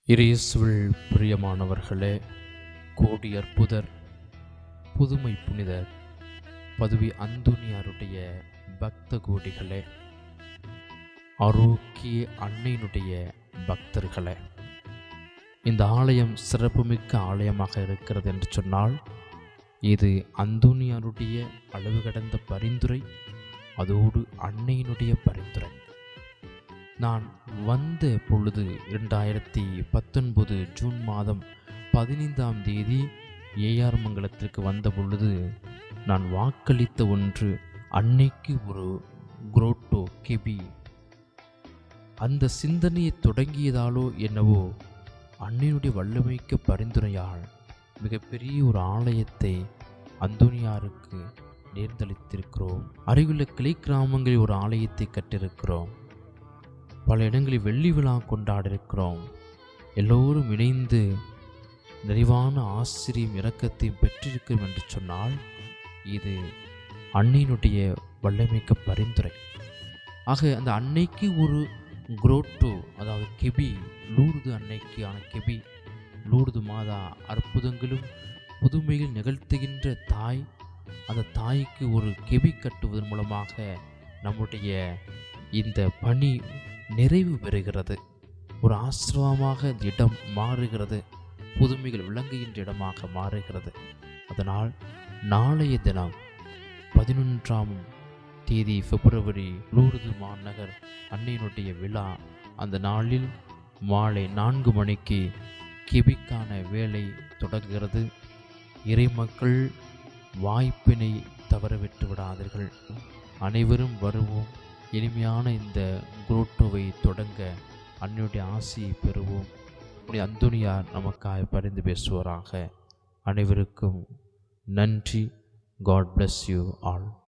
இயேசுவில் பிரியமானவர்களே, கோடி அற்புதர், புதுமை புனிதர், பதுவி அந்தோனியாருடைய பக்த கோடிகளே, ஆரோக்கிய அன்னையினுடைய பக்தர்களே, இந்த ஆலயம் சிறப்புமிக்க ஆலயமாக இருக்கிறது என்று சொன்னால் இது அந்தோனியாருடைய அளவு கடந்த பரிந்துரை, அதோடு அன்னையினுடைய பரிந்துரை. நான் வந்த பொழுது 2019 ஜூன் மாதம் 15ஆம் தேதி ஏஆர் மங்கலத்திற்கு வந்த பொழுது நான் வாக்களித்த ஒன்று அன்னைக்கு ஒரு குரோட்டோ கெபி. அந்த சிந்தனையை தொடங்கியதாலோ என்னவோ அன்னையுடைய வல்லமைக்க பரிந்துரையால் மிகப்பெரிய ஒரு ஆலயத்தை அந்தோனியாருக்கு நேர்ந்தளித்திருக்கிறோம். அருகிலுள்ள கிளை கிராமங்களில் ஒரு ஆலயத்தை கட்டிருக்கிறோம். பல இடங்களில் வெள்ளி விழா கொண்டாட இருக்கிறோம். எல்லோரும் இணைந்து நிறைவான ஆசிரியம் இரக்கத்தையும் பெற்றிருக்கிறோம் என்று சொன்னால் இது அன்னையினுடைய வல்லமைக்க பரிந்துரை. ஆக அந்த அன்னைக்கு ஒரு குரோட்டோ, அதாவது கெபி, லூர்து அன்னைக்கான கெபி, லூர்து மாதா அற்புதங்களும் புதுமையில் நிகழ்த்துகின்ற தாய். அந்த தாய்க்கு ஒரு கெபி கட்டுவதன் மூலமாக நம்முடைய இந்த பணி நிறைவு பெறுகிறது. ஒரு ஆசிரமமாக இந்த இடம் மாறுகிறது, புதுமைகள் விளங்குகின்ற இடமாக மாறுகிறது. அதனால் நாளைய தினம் 11ஆம் தேதி பிப்ரவரி லூர்து மாநகர் அன்னையினுடைய விழா. அந்த நாளில் மாலை 4 மணிக்கு கெபிக்கான வேலை தொடங்குகிறது. இறைமக்கள் வாய்ப்பினை தவறவிட்டு விடாதீர்கள். அனைவரும் வருவோம். எளிமையான இந்த குரோட்டோவை தொடங்க அன்னையுடைய ஆசையை பெறுவோம். அந்தோனியார் நமக்காக பரிந்து பேசுவாராக. அனைவருக்கும் நன்றி. God bless you all.